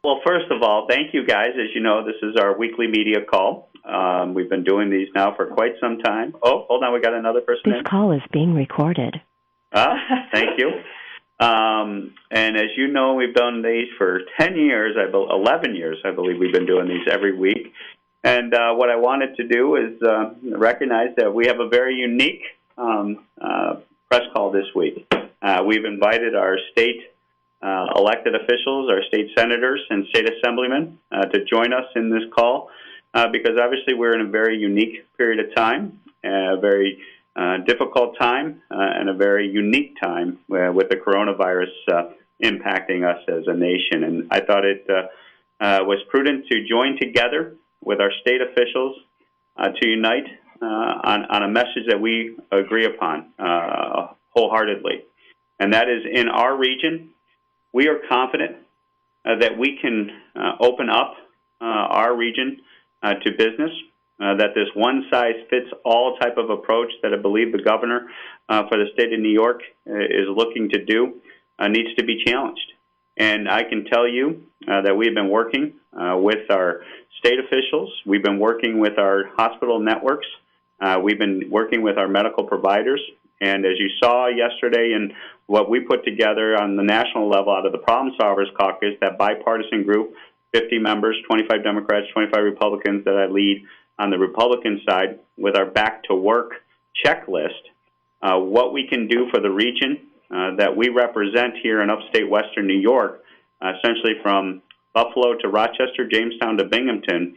Well, first of all, thank you guys. As you know, this is our weekly media call. We've been doing these now for quite some time. Oh, hold on, we got another person This call is being recorded. Thank you. And as you know, we've done these for 10 years, 11 years, I believe we've been doing these every week. And what I wanted to do is recognize that we have a very unique press call this week. We've invited our state elected officials, our state senators and state assemblymen to join us in this call because obviously we're in a very unique period of time, a very difficult time, and a very unique time with the coronavirus impacting us as a nation. And I thought it was prudent to join together with our state officials to unite on a message that we agree upon wholeheartedly. And that is, in our region, we are confident that we can open up our region to business, that this one-size-fits-all type of approach that I believe the governor for the state of New York is looking to do needs to be challenged. And I can tell you that we've been working with our state officials. We've been working with our hospital networks. We've been working with our medical providers. And as you saw yesterday in what we put together on the national level out of the Problem Solvers Caucus, that bipartisan group, 50 members, 25 Democrats, 25 Republicans that I lead on the Republican side with our Back to Work checklist, what we can do for the region that we represent here in upstate Western New York, essentially from Buffalo to Rochester, Jamestown to Binghamton,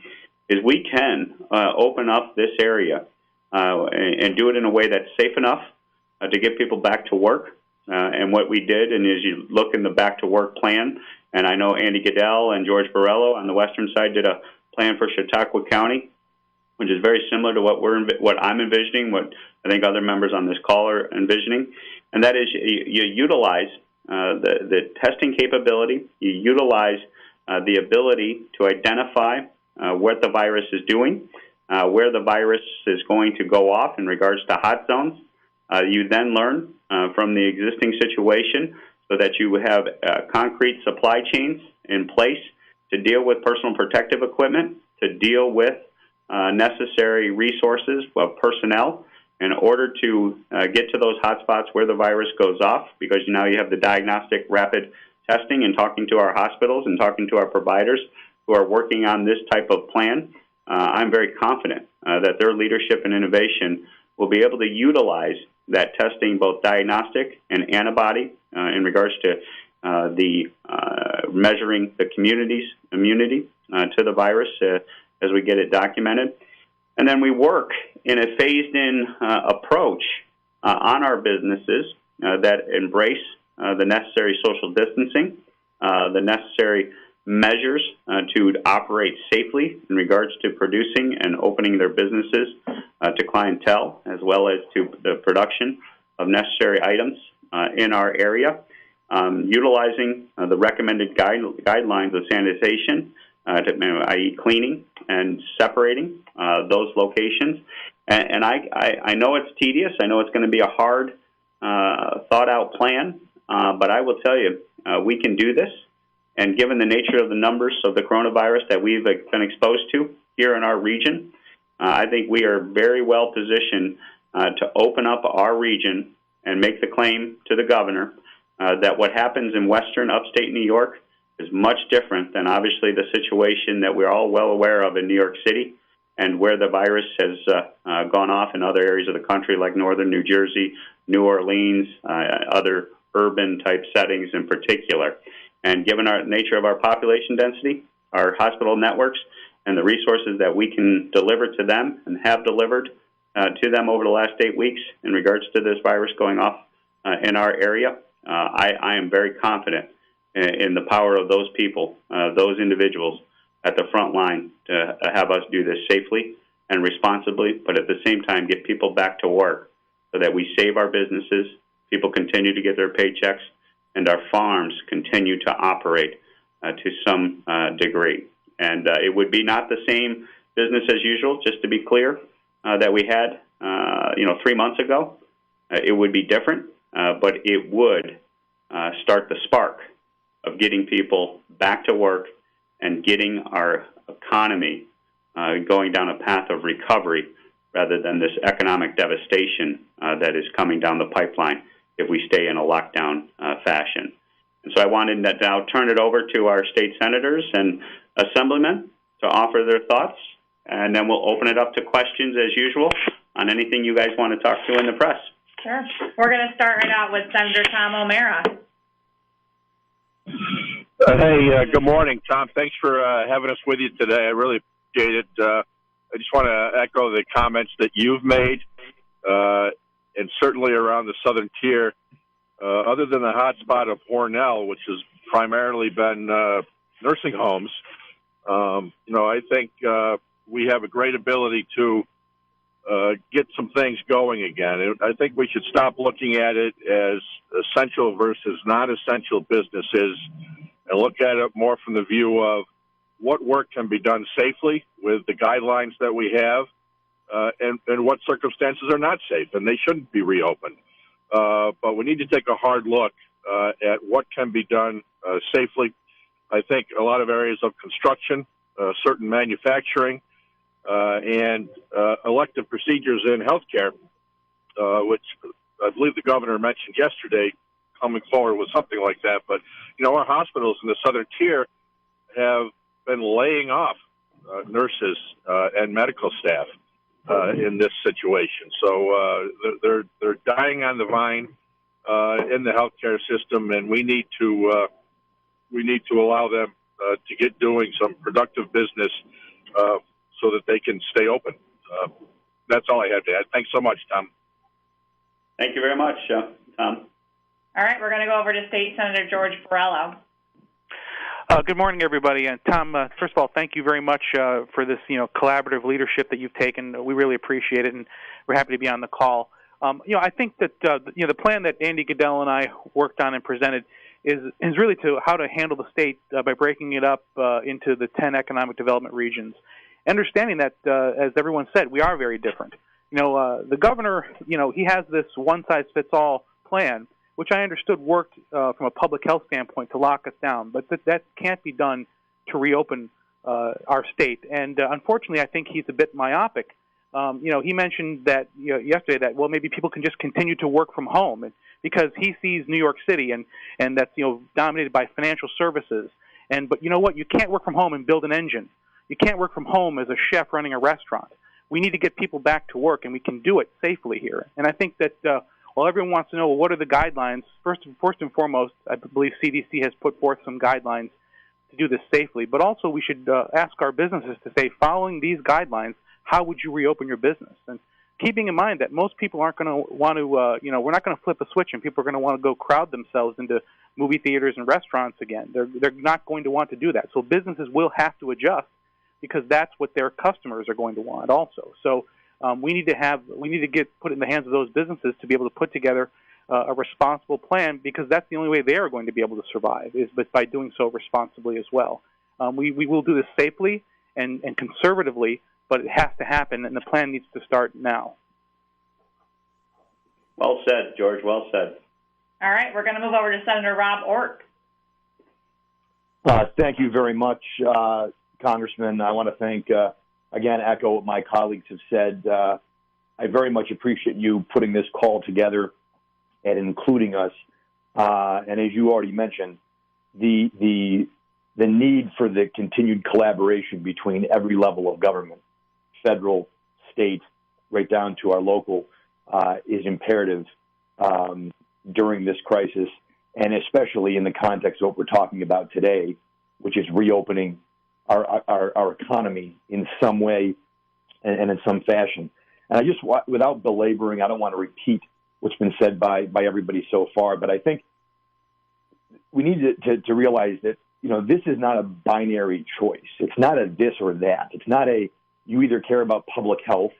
is we can open up this area and do it in a way that's safe enough to get people back to work. And what we did, and as you look in the Back to Work plan, and I know Andy Goodell and George Borrello on the western side did a plan for Chautauqua County, which is very similar to what I'm envisioning, what I think other members on this call are envisioning, and that is you utilize the testing capability, you utilize the ability to identify what the virus is doing, where the virus is going to go off in regards to hot zones. You then learn from the existing situation so that you have concrete supply chains in place to deal with personal protective equipment, to deal with necessary resources of personnel in order to get to those hotspots where the virus goes off, because now you have the diagnostic rapid testing and talking to our hospitals and talking to our providers who are working on this type of plan. I'm very confident that their leadership and innovation will be able to utilize that testing, both diagnostic and antibody, in regards to the measuring the community's immunity to the virus as we get it documented. And then we work in a phased-in approach on our businesses that embrace the necessary social distancing, the necessary measures to operate safely in regards to producing and opening their businesses to clientele, as well as to the production of necessary items in our area, utilizing the recommended guidelines of sanitation, i.e. cleaning and separating those locations. And I know it's tedious. I know it's going to be a hard, thought-out plan, but I will tell you, we can do this. And given the nature of the numbers of the coronavirus that we've been exposed to here in our region, I think we are very well positioned to open up our region and make the claim to the governor that what happens in western upstate New York is much different than obviously the situation that we're all well aware of in New York City and where the virus has gone off in other areas of the country like northern New Jersey, New Orleans, other urban type settings in particular. And given our nature of our population density, our hospital networks, and the resources that we can deliver to them and have delivered to them over the last 8 weeks in regards to this virus going off in our area, I am very confident in the power of those people, those individuals at the front line to have us do this safely and responsibly, but at the same time get people back to work so that we save our businesses, people continue to get their paychecks, and our farms continue to operate to some degree. And it would be not the same business as usual, just to be clear, that we had 3 months ago. It would be different, but it would start the spark of getting people back to work and getting our economy going down a path of recovery rather than this economic devastation that is coming down the pipeline if we stay in a lockdown fashion. And so I wanted to now turn it over to our state senators and assemblymen to offer their thoughts, and then we'll open it up to questions as usual on anything you guys want to talk to in the press. Sure. We're going to start right out with Senator Tom OMara. Hey, good morning, Tom. Thanks for having us with you today. I really appreciate it. I just want to echo the comments that you've made, and certainly around the southern tier. Other than the hotspot of Hornell, which has primarily been nursing homes, I think we have a great ability to get some things going again. I think we should stop looking at it as essential versus non-essential businesses and look at it more from the view of what work can be done safely with the guidelines that we have and what circumstances are not safe, and they shouldn't be reopened. But we need to take a hard look at what can be done safely. I think a lot of areas of construction, certain manufacturing, and elective procedures in healthcare, which I believe the governor mentioned yesterday, coming forward with something like that. But, our hospitals in the southern tier have been laying off nurses and medical staff in this situation. So they're dying on the vine in the healthcare system, and we need to allow them to get doing some productive business so that they can stay open. That's all I have to add. Thanks so much, Tom. Thank you very much, Tom. All right, we're going to go over to State Senator George Borrello. Good morning, everybody. And Tom, first of all, thank you very much for this, collaborative leadership that you've taken. We really appreciate it, and we're happy to be on the call. I think that the plan that Andy Goodell and I worked on and presented is really to how to handle the state by breaking it up into the 10 economic development regions. Understanding that, as everyone said, we are very different. The governor, he has this one-size-fits-all plan, which I understood worked from a public health standpoint to lock us down, but that can't be done to reopen our state. And unfortunately, I think he's a bit myopic. He mentioned that yesterday that, well, maybe people can just continue to work from home, and because he sees New York City and that's dominated by financial services. But you know what? You can't work from home and build an engine. You can't work from home as a chef running a restaurant. We need to get people back to work, and we can do it safely here. And I think that while everyone wants to know, well, what are the guidelines, first and foremost, I believe CDC has put forth some guidelines to do this safely. But also we should ask our businesses to say, following these guidelines, how would you reopen your business? And keeping in mind that most people aren't going to want to, we're not going to flip a switch and people are going to want to go crowd themselves into movie theaters and restaurants again. They're not going to want to do that. So businesses will have to adjust because that's what their customers are going to want also. So we need to get put in the hands of those businesses to be able to put together a responsible plan, because that's the only way they are going to be able to survive, is by doing so responsibly as well. We will do this safely and conservatively, but it has to happen, and the plan needs to start now. Well said, George. Well said. All right, we're going to move over to Senator Rob Orrt. Thank you very much, Congressman. I want to thank, again, echo what my colleagues have said. I very much appreciate you putting this call together and including us. And as you already mentioned, the need for the continued collaboration between every level of government, federal, state, right down to our local, is imperative during this crisis, and especially in the context of what we're talking about today, which is reopening our economy in some way and in some fashion. And I just, without belaboring, I don't want to repeat what's been said by everybody so far, but I think we need to realize that, this is not a binary choice. It's not a this or that. It's not you either care about public health,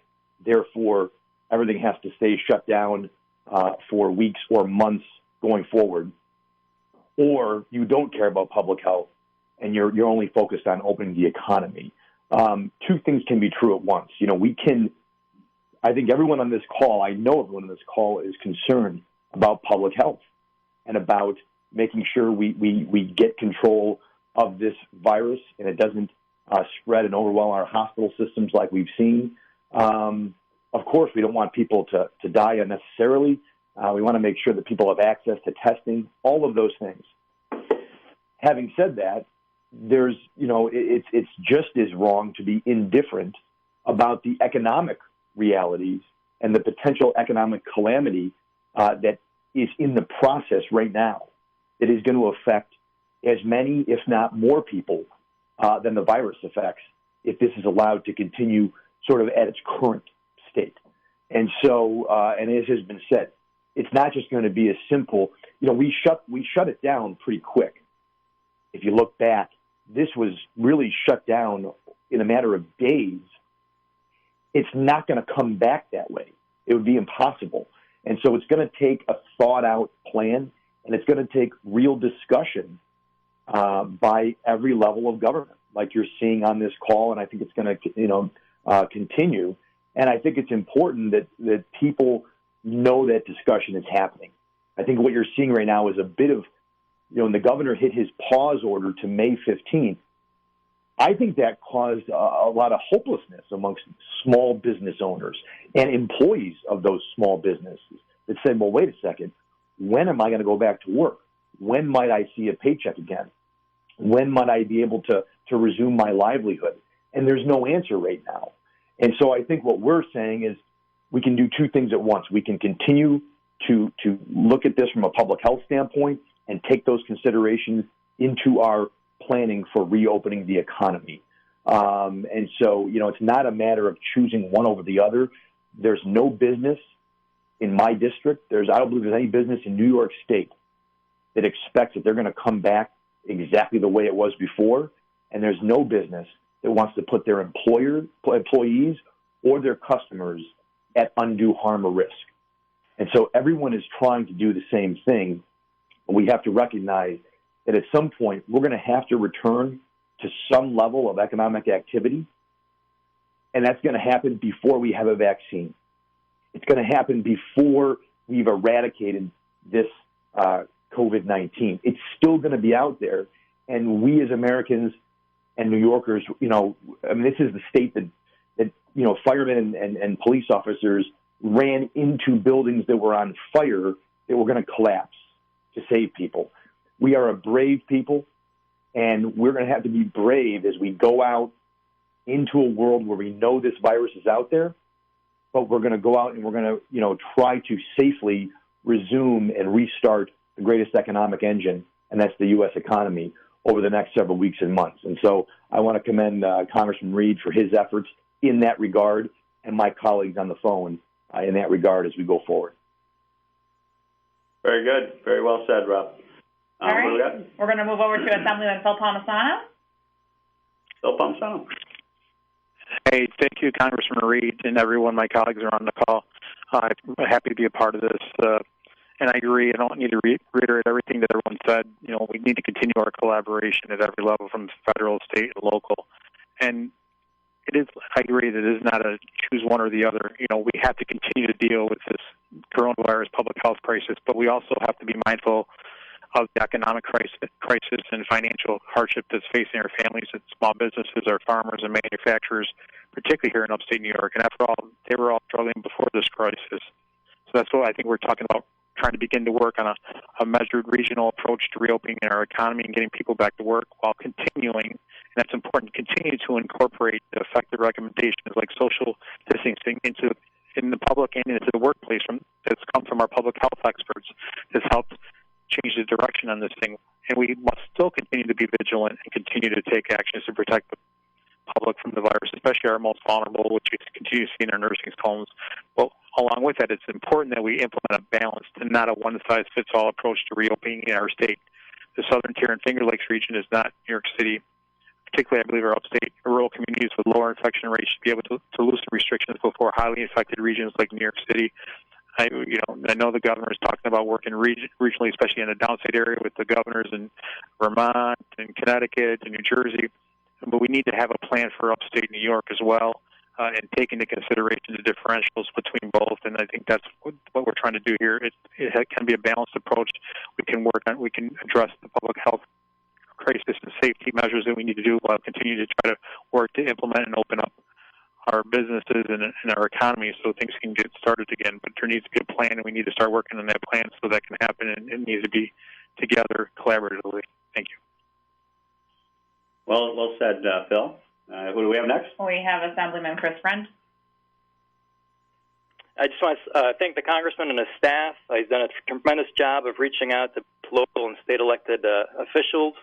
therefore everything has to stay shut down for weeks or months going forward, or you don't care about public health and you're only focused on opening the economy. Two things can be true at once. I think everyone on this call, I know everyone on this call is concerned about public health and about making sure we get control of this virus and it doesn't spread and overwhelm our hospital systems like we've seen. Of course, we don't want people to die unnecessarily. We want to make sure that people have access to testing, all of those things. Having said that, there's, it's just as wrong to be indifferent about the economic realities and the potential economic calamity that is in the process right now. It is going to affect as many, if not more people than the virus affects if this is allowed to continue sort of at its current state. And so, and as has been said, it's not just going to be as simple. We shut it down pretty quick. If you look back, this was really shut down in a matter of days. It's not going to come back that way. It would be impossible. And so it's going to take a thought-out plan, and it's going to take real discussion by every level of government, like you're seeing on this call, and I think it's going to continue. And I think it's important that people know that discussion is happening. I think what you're seeing right now is a bit of, when the governor hit his pause order to May 15th, I think that caused a lot of hopelessness amongst small business owners and employees of those small businesses that said, well, wait a second, when am I going to go back to work? When might I see a paycheck again? When might I be able to resume my livelihood? And there's no answer right now. And so I think what we're saying is we can do two things at once. We can continue to look at this from a public health standpoint and take those considerations into our planning for reopening the economy. And so, it's not a matter of choosing one over the other. There's no business in my district. I don't believe there's any business in New York State that expects that they're going to come back exactly the way it was before. And there's no business that wants to put their employees or their customers at undue harm or risk. And so everyone is trying to do the same thing. But we have to recognize that at some point we're going to have to return to some level of economic activity. And that's going to happen before we have a vaccine. It's going to happen before we've eradicated this COVID-19. It's still going to be out there. And we as Americans and New Yorkers, this is the state that firemen and police officers ran into buildings that were on fire that were going to collapse to save people. We are a brave people, and we're going to have to be brave as we go out into a world where we know this virus is out there, but we're going to go out and we're going to, try to safely resume and restart the greatest economic engine, and that's the U.S. economy, over the next several weeks and months. And so I want to commend Congressman Reed for his efforts in that regard and my colleagues on the phone in that regard as we go forward. Very good. Very well said, Rob. All right. We're going to move over to Assemblyman Phil Palmesano. Phil Palmesano. Hey, thank you, Congressman Reed, and everyone. My colleagues are on the call. I'm happy to be a part of this. And I agree. I don't need to reiterate everything that everyone said. We need to continue our collaboration at every level, from federal, state, and local. And I agree that it is not a choose one or the other. We have to continue to deal with this coronavirus public health crisis, but we also have to be mindful of the economic crisis and financial hardship that's facing our families and small businesses, our farmers and manufacturers, particularly here in upstate New York. And after all, they were all struggling before this crisis. So that's what I think we're talking about, trying to begin to work on a measured regional approach to reopening our economy and getting people back to work while continuing, and that's important, continue to incorporate the effective recommendations like social distancing in the public and into the workplace that's come from our public health experts that's helped change the direction on this thing. And we must still continue to be vigilant and continue to take actions to protect the public from the virus, especially our most vulnerable, which we continue to see in our nursing homes. But along with that, it's important that we implement a balanced and not a one-size-fits-all approach to reopening our state. The Southern Tier and Finger Lakes region is not New York City. Particularly, I believe our upstate rural communities with lower infection rates should be able to loosen restrictions before highly infected regions like New York City. I know the governor is talking about working regionally, especially in the downstate area, with the governors in Vermont and Connecticut and New Jersey. But we need to have a plan for upstate New York as well, and take into consideration the differentials between both. And I think that's what we're trying to do here. It can be a balanced approach. We can address the public health crisis and safety measures that we need to do while continue to try to work to implement and open up our businesses and our economy so things can get started again. But there needs to be a plan, and we need to start working on that plan so that can happen, and it needs to be together collaboratively. Thank you. Well said, Phil. Who do we have next? We have Assemblyman Chris Friend. I just want to thank the Congressman and his staff. He's done a tremendous job of reaching out to local and state elected officials,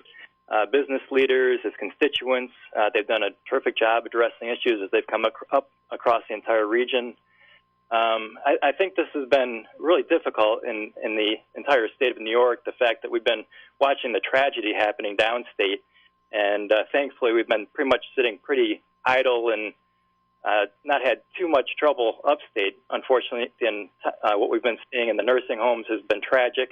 business leaders, his constituents. They've done a terrific job addressing issues as they've come up across the entire region. I think this has been really difficult in the entire state of New York, the fact that we've been watching the tragedy happening downstate. And thankfully, we've been pretty much sitting pretty idle and not had too much trouble upstate. Unfortunately, and what we've been seeing in the nursing homes has been tragic.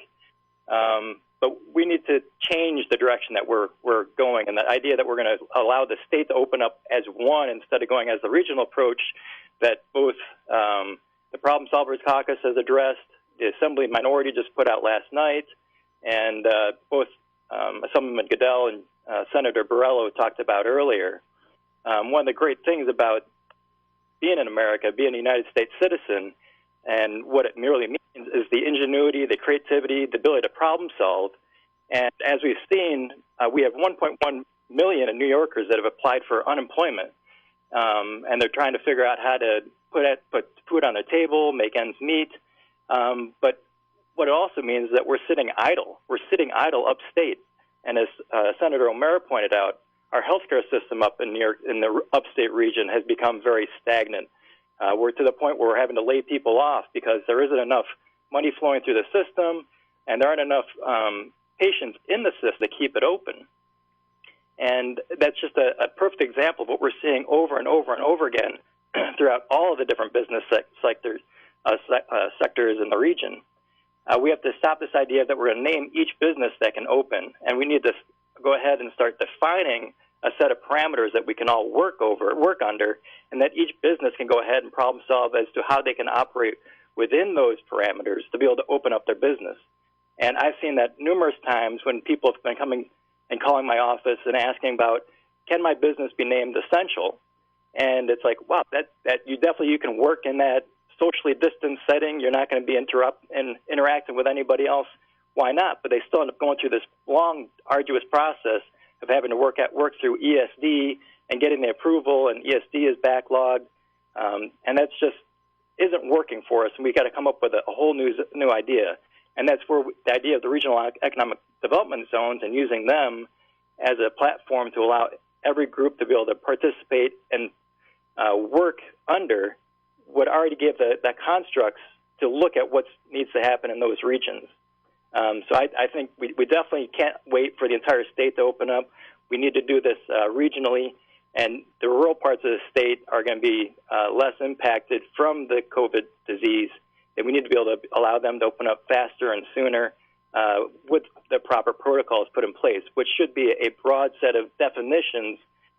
But we need to change the direction that we're going, and the idea that we're going to allow the state to open up as one instead of going as the regional approach that both the Problem Solvers Caucus has addressed, the Assembly minority just put out last night, and both Assemblyman Goodell and Senator Borrello talked about earlier. One of the great things about being in America, being a United States citizen, and what it merely means is the ingenuity, the creativity, the ability to problem solve. And as we've seen, we have 1.1 million New Yorkers that have applied for unemployment, and they're trying to figure out how to put food on their table, make ends meet. But what it also means is that we're sitting idle. We're sitting idle upstate. And as Senator OMara pointed out, our healthcare system up in the upstate region has become very stagnant. We're to the point where we're having to lay people off because there isn't enough money flowing through the system, and there aren't enough patients in the system to keep it open. And that's just a perfect example of what we're seeing over and over and over again throughout all of the different business sectors in the region. We have to stop this idea that we're going to name each business that can open, and we need to go ahead and start defining a set of parameters that we can all work under, and that each business can go ahead and problem solve as to how they can operate within those parameters to be able to open up their business. And I've seen that numerous times when people have been coming and calling my office and asking about, can my business be named essential? And it's like, wow, that you can work in that socially distanced setting. You're not going to be interacting with anybody else. Why not? But they still end up going through this long, arduous process of having to work through ESD and getting the approval, and ESD is backlogged, and that's just isn't working for us. And we got to come up with a whole new idea, and that's where the idea of the regional economic development zones and using them as a platform to allow every group to be able to participate and work under would already give the constructs to look at what needs to happen in those regions. So I think we definitely can't wait for the entire state to open up. We need to do this regionally, and the rural parts of the state are going to be less impacted from the COVID disease, and we need to be able to allow them to open up faster and sooner with the proper protocols put in place, which should be a broad set of definitions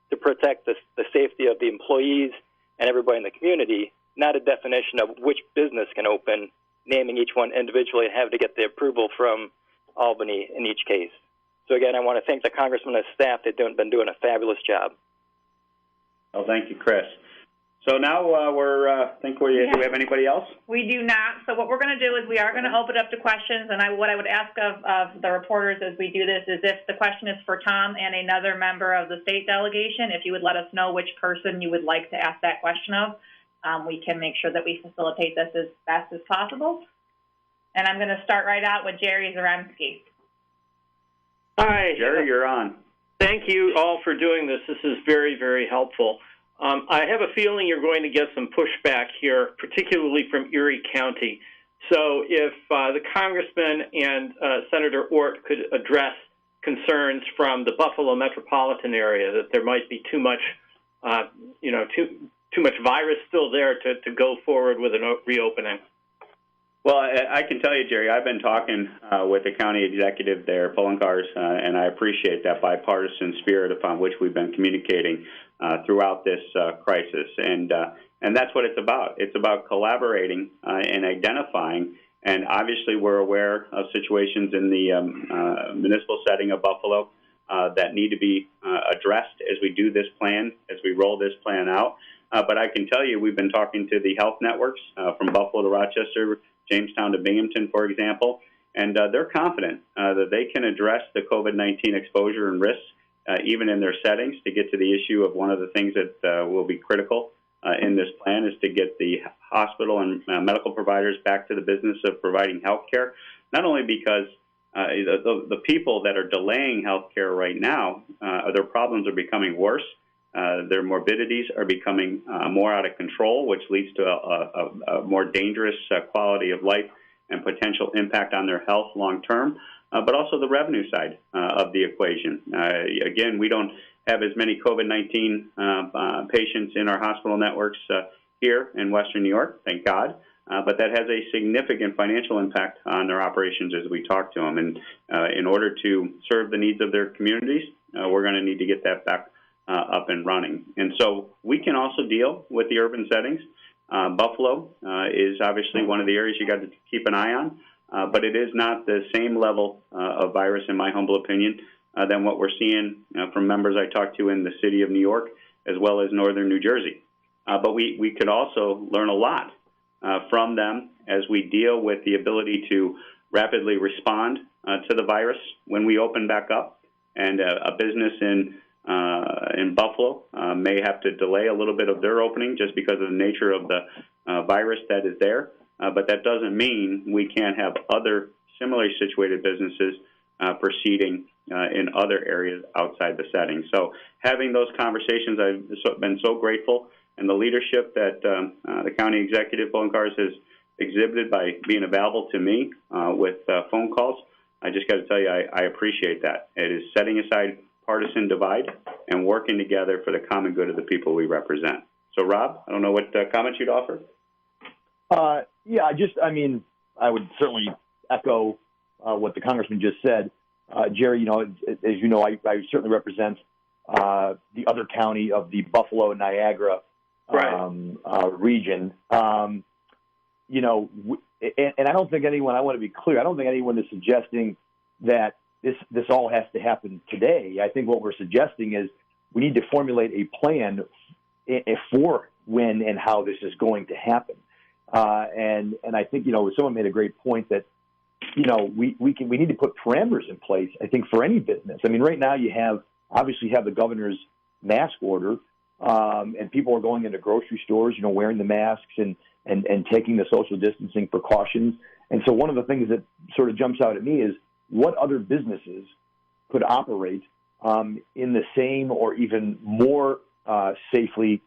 to protect the safety of the employees and everybody in the community, not a definition of which business can open, naming each one individually and have to get the approval from Albany in each case. So again, I want to thank the Congressman and his staff. They've been doing a fabulous job. Well, thank you, Chris. So now do we have anybody else? We do not. So what we're going to do is we are going to open up to questions, and what I would ask of the reporters as we do this is if the question is for Tom and another member of the state delegation, if you would let us know which person you would like to ask that question of. We can make sure that we facilitate this as fast as possible. And I'm going to start right out with Jerry Zaremski. Hi. Jerry, you're on. Thank you all for doing this. This is very, very helpful. I have a feeling you're going to get some pushback here, particularly from Erie County. So if the Congressman and Senator Orrt could address concerns from the Buffalo metropolitan area that there might be too much, too much virus still there to go forward with a reopening. Well, I can tell you, Jerry, I've been talking with the county executive there, Polenkars, and I appreciate that bipartisan spirit upon which we've been communicating throughout this crisis. And that's what it's about. It's about collaborating and identifying. And obviously, we're aware of situations in the municipal setting of Buffalo that need to be addressed as we do this plan, as we roll this plan out. But I can tell you, we've been talking to the health networks from Buffalo to Rochester, Jamestown to Binghamton, for example, and they're confident that they can address the COVID-19 exposure and risks, even in their settings, to get to the issue of one of the things that will be critical in this plan is to get the hospital and medical providers back to the business of providing health care, not only because the people that are delaying health care right now, their problems are becoming worse. Their morbidities are becoming more out of control, which leads to a more dangerous quality of life and potential impact on their health long term, but also the revenue side of the equation. Again, we don't have as many COVID-19 patients in our hospital networks here in Western New York, thank God. But that has a significant financial impact on their operations as we talk to them. And in order to serve the needs of their communities, we're going to need to get that back up and running. And so we can also deal with the urban settings. Buffalo is obviously one of the areas you got to keep an eye on, but it is not the same level of virus, in my humble opinion, than what we're seeing from members I talked to in the city of New York, as well as northern New Jersey. But we could also learn a lot from them as we deal with the ability to rapidly respond to the virus when we open back up. And a business in Buffalo may have to delay a little bit of their opening just because of the nature of the virus that is there. But that doesn't mean we can't have other similarly situated businesses proceeding in other areas outside the setting. So having those conversations, I've been so grateful. And the leadership that the county executive Palmesano has exhibited by being available to me with phone calls, I just got to tell you, I appreciate that. It is setting aside partisan divide and working together for the common good of the people we represent. So, Rob, I don't know what comments you'd offer. Yeah, I would certainly echo what the congressman just said. Jerry, as you know, I certainly represent the other county of the Buffalo Niagara region. And I don't think anyone, I want to be clear, I don't think anyone is suggesting that this all has to happen today. I think what we're suggesting is we need to formulate a plan for when and how this is going to happen. And I think, someone made a great point that, we need to put parameters in place, I think, for any business. I mean, right now you obviously have the governor's mask order, and people are going into grocery stores, wearing the masks and taking the social distancing precautions. And so one of the things that sort of jumps out at me is what other businesses could operate in the same or even more safely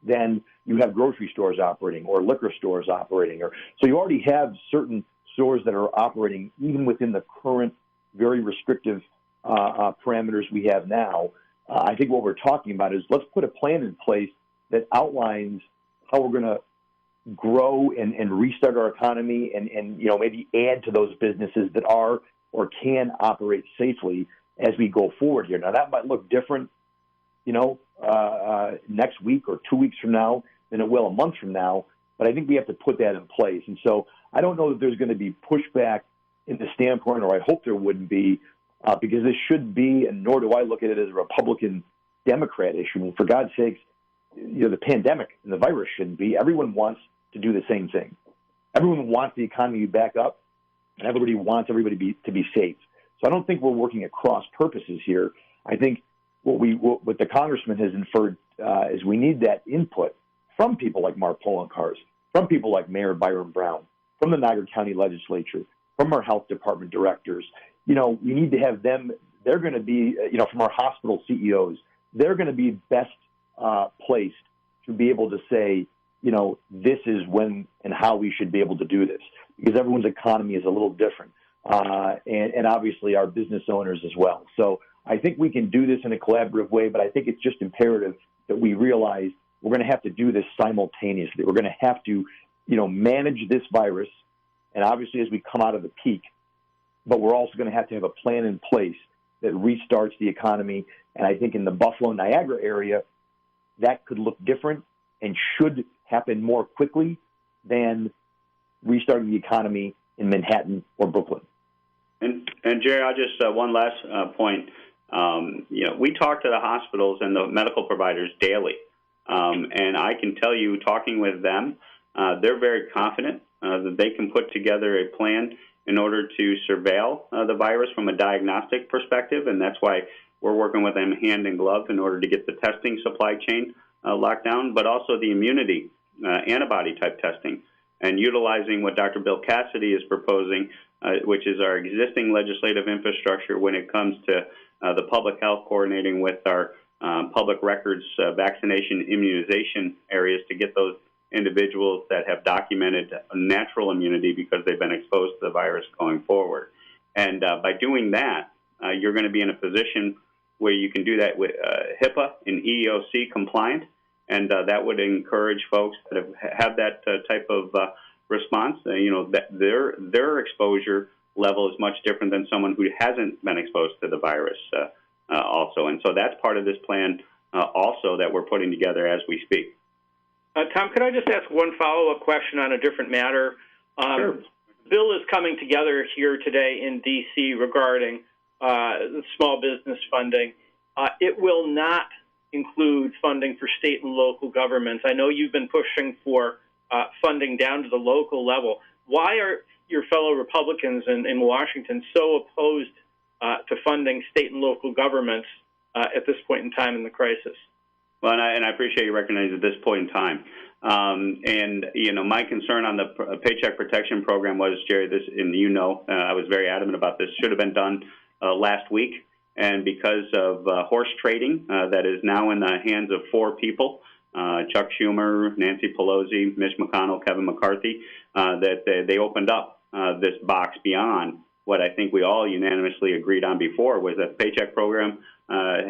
than you have grocery stores operating or liquor stores operating. So you already have certain stores that are operating even within the current very restrictive parameters we have now. I think what we're talking about is let's put a plan in place that outlines how we're going to grow and restart our economy and maybe add to those businesses that are or can operate safely as we go forward here. Now, that might look different, next week or 2 weeks from now than it will a month from now, but I think we have to put that in place. And so I don't know that there's going to be pushback in the standpoint, or I hope there wouldn't be, because this should be, and nor do I look at it as a Republican-Democrat issue. I mean, for God's sakes, the pandemic and the virus shouldn't be. Everyone wants to do the same thing. Everyone wants the economy back up, and everybody wants everybody to be safe. So I don't think we're working at cross purposes here. I think what the congressman has inferred is we need that input from people like Mark Poloncarz, from people like Mayor Byron Brown, from the Niagara County Legislature, from our health department directors. We need to have them. They're going to be, from our hospital CEOs, they're going to be best placed to be able to say, this is when and how we should be able to do this, because everyone's economy is a little different, and obviously our business owners as well. So I think we can do this in a collaborative way, but I think it's just imperative that we realize we're going to have to do this simultaneously. We're going to have to, manage this virus, and obviously as we come out of the peak, but we're also going to have a plan in place that restarts the economy. And I think in the Buffalo, Niagara area, that could look different and should happen more quickly than restarting the economy in Manhattan or Brooklyn. And Jerry, I'll just one last point. We talk to the hospitals and the medical providers daily, and I can tell you, talking with them, they're very confident that they can put together a plan in order to surveil the virus from a diagnostic perspective, and that's why we're working with them hand in glove in order to get the testing supply chain locked down, but also the immunity antibody type testing, and utilizing what Dr. Bill Cassidy is proposing, which is our existing legislative infrastructure when it comes to the public health coordinating with our public records, vaccination, immunization areas to get those individuals that have documented natural immunity because they've been exposed to the virus going forward. And by doing that, you're going to be in a position where you can do that with HIPAA and EEOC compliant, and that would encourage folks that have that type of response. That their exposure level is much different than someone who hasn't been exposed to the virus also. And so that's part of this plan also that we're putting together as we speak. Tom, could I just ask one follow-up question on a different matter? Sure. The bill is coming together here today in D.C. regarding the small business funding. It will not include funding for state and local governments. I know you've been pushing for funding down to the local level. Why are your fellow Republicans in Washington so opposed to funding state and local governments at this point in time in the crisis? Well, and I appreciate you recognizing at this point in time. My concern on the Paycheck Protection Program was, Jerry, I was very adamant about this, should have been done last week. And because of horse trading that is now in the hands of 4 people, Chuck Schumer, Nancy Pelosi, Mitch McConnell, Kevin McCarthy, that they opened up this box beyond what I think we all unanimously agreed on before, was that the Paycheck Program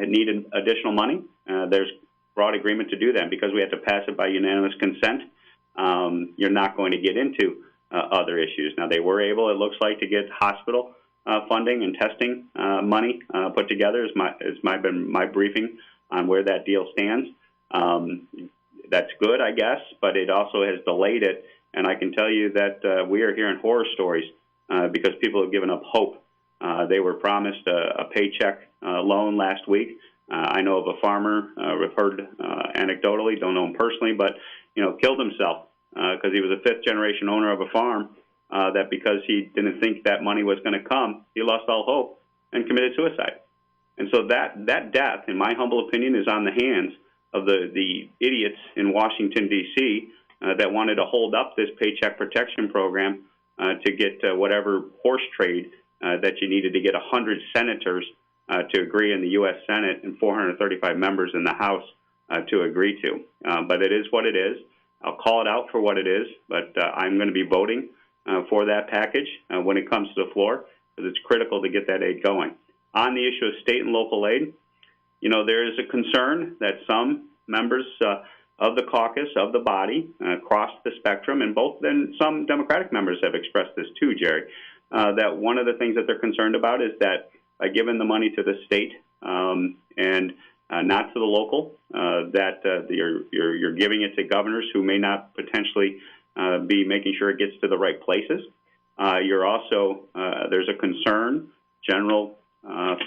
needed additional money. There's broad agreement to do that. Because we had to pass it by unanimous consent, you're not going to get into other issues. Now, they were able, it looks like, to get hospital funding and testing money put together, is my briefing on where that deal stands. That's good, I guess, but it also has delayed it. And I can tell you that we are hearing horror stories because people have given up hope. They were promised a paycheck loan last week. I know of a farmer, we've heard anecdotally, don't know him personally, but killed himself because he was a 5th-generation owner of a farm. That because he didn't think that money was going to come, he lost all hope and committed suicide. And so that death, in my humble opinion, is on the hands of the idiots in Washington, D.C. That wanted to hold up this Paycheck Protection Program to get whatever horse trade that you needed to get 100 senators to agree in the U.S. Senate and 435 members in the House to agree to. But it is what it is. I'll call it out for what it is, but I'm going to be voting for that package when it comes to the floor, because it's critical to get that aid going. On the issue of state and local aid, there is a concern that some members of the caucus, of the body, across the spectrum, and some Democratic members have expressed this too, Jerry, that one of the things that they're concerned about is that by giving the money to the state and not to the local, that you're giving it to governors who may not potentially be making sure it gets to the right places. You're also, there's a concern, general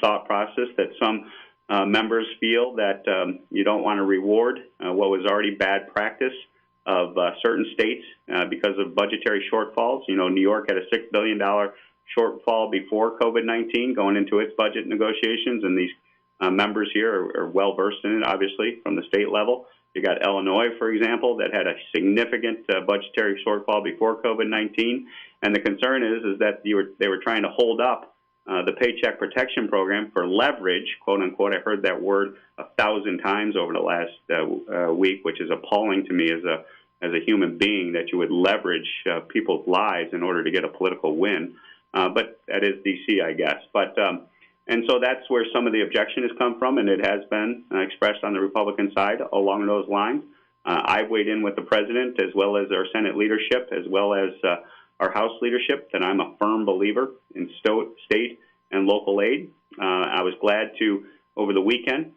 thought process that some members feel that you don't want to reward what was already bad practice of certain states because of budgetary shortfalls. New York had a $6 billion shortfall before COVID-19 going into its budget negotiations, and these members here are well versed in it, obviously, from the state level. You got Illinois, for example, that had a significant budgetary shortfall before COVID-19, and the concern is that they were trying to hold up the Paycheck Protection Program for leverage, quote unquote. I heard that word 1,000 times over the last week, which is appalling to me as a human being, that you would leverage people's lives in order to get a political win. But that is D.C., I guess. And so that's where some of the objection has come from, and it has been expressed on the Republican side along those lines. I've weighed in with the president as well as our Senate leadership as well as our House leadership that I'm a firm believer in state and local aid. I was glad to, over the weekend,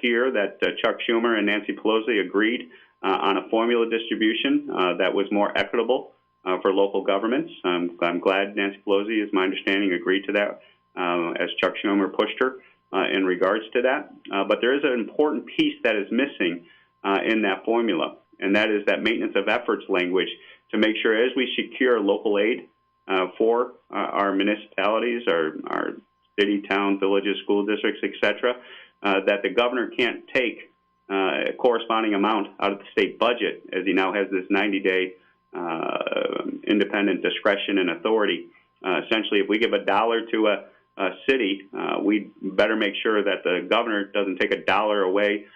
hear that Chuck Schumer and Nancy Pelosi agreed on a formula distribution that was more equitable for local governments. I'm glad Nancy Pelosi, is my understanding, agreed to that as Chuck Schumer pushed her. in regards to that. But there is an important piece that is missing in that formula, and that is that maintenance of efforts language to make sure as we secure local aid for our municipalities, our city, town, villages, school districts, etc., that the governor can't take a corresponding amount out of the state budget, as he now has this 90-day independent discretion and authority. Essentially, if we give $1 to a city, we better make sure that the governor doesn't take $1 away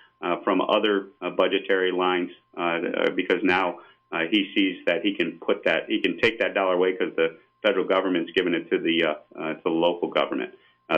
from other budgetary lines, because now he sees that he can take that $1 away because the federal government's given it to the local government.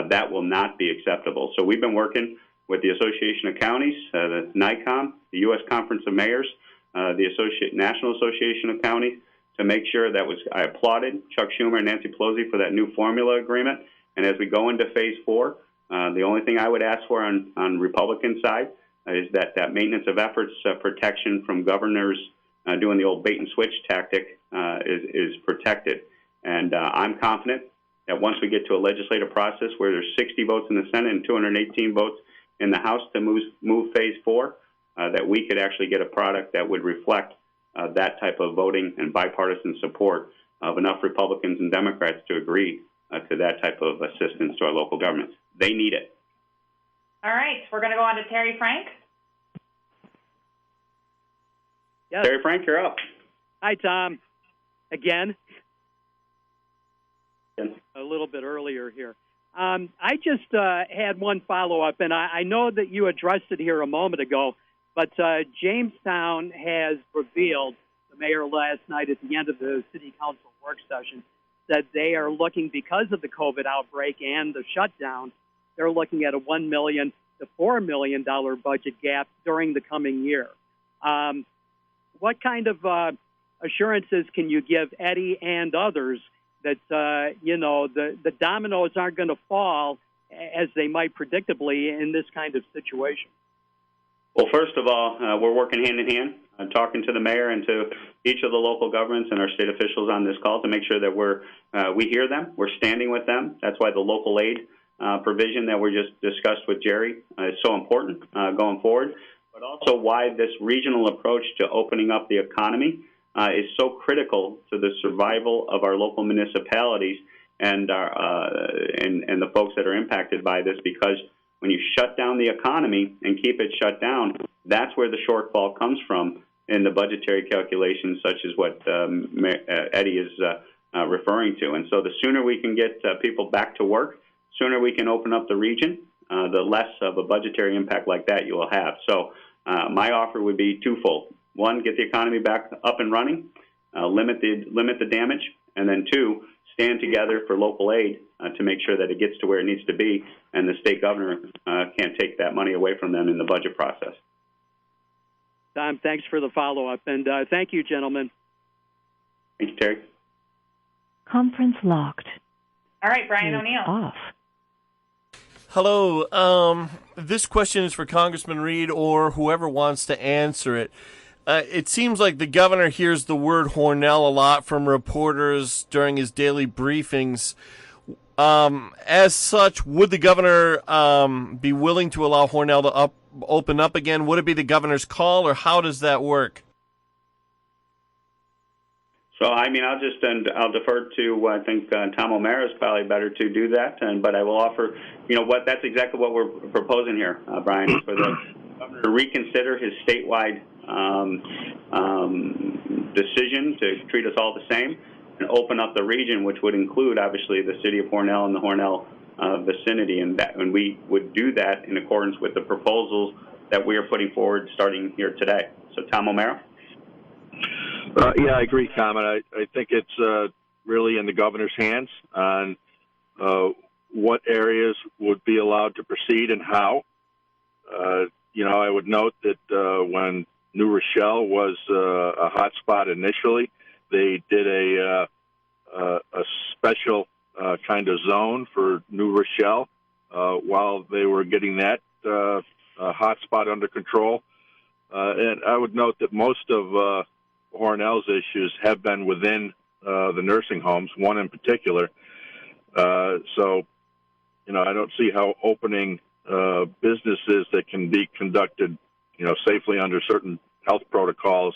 That will not be acceptable. So we've been working with the Association of Counties, the NICOM, the U.S. Conference of Mayors, the National Association of Counties, to make sure that I applauded Chuck Schumer and Nancy Pelosi for that new formula agreement. And as we go into phase 4, the only thing I would ask for on Republican side is that maintenance of efforts protection from governors doing the old bait and switch tactic is protected. And I'm confident that once we get to a legislative process where there's 60 votes in the Senate and 218 votes in the House to move phase 4, that we could actually get a product that would reflect that type of voting and bipartisan support of enough Republicans and Democrats to agree to that type of assistance to our local governments. They need it. All right, we're going to go on to Terry Frank. Yes. Terry Frank, you're up. Hi, Tom. Again. Yes. A little bit earlier here. I just had one follow-up, and I know that you addressed it here a moment ago, but Jamestown has revealed, the mayor last night at the end of the city council work session, that they are looking, because of the COVID outbreak and the shutdown, they're looking at a $1 million to $4 million budget gap during the coming year. What kind of assurances can you give Eddie and others that, the dominoes aren't going to fall as they might predictably in this kind of situation? Well, first of all, we're working hand in hand. I'm talking to the mayor and to each of the local governments and our state officials on this call to make sure that we hear them. We're standing with them. That's why the local aid provision that we just discussed with Jerry is so important going forward, but also why this regional approach to opening up the economy is so critical to the survival of our local municipalities and the folks that are impacted by this, because when you shut down the economy and keep it shut down, that's where the shortfall comes from in the budgetary calculations, such as what Eddie is referring to. And so the sooner we can get people back to work, sooner we can open up the region, the less of a budgetary impact like that you will have. So my offer would be twofold. One, get the economy back up and running, limit the damage, and then two, stand together for local aid to make sure that it gets to where it needs to be, and the state governor can't take that money away from them in the budget process. Tom, thanks for the follow-up, and thank you, gentlemen. Thank you, Terry. Conference locked. All right, Brian O'Neill. Off. Hello. This question is for Congressman Reed or whoever wants to answer it. It seems like the governor hears the word Hornell a lot from reporters during his daily briefings. As such, would the governor be willing to allow Hornell to open up again? Would it be the governor's call, or how does that work? So, I mean, I'll defer to, I think Tom OMara is probably better to do that, but I will offer, that's exactly what we're proposing here, Brian, is for the governor to reconsider his statewide decision to treat us all the same and open up the region, which would include, obviously, the city of Hornell and the Hornell vicinity, and we would do that in accordance with the proposals that we are putting forward starting here today. So, Tom OMara? Yeah, I agree, Tom. And I think it's really in the governor's hands on what areas would be allowed to proceed and how. I would note that when New Rochelle was a hot spot initially, they did a special kind of zone for New Rochelle while they were getting that hot spot under control. And I would note that most of Hornell's issues have been within the nursing homes, one in particular. So, I don't see how opening businesses that can be conducted, safely under certain health protocols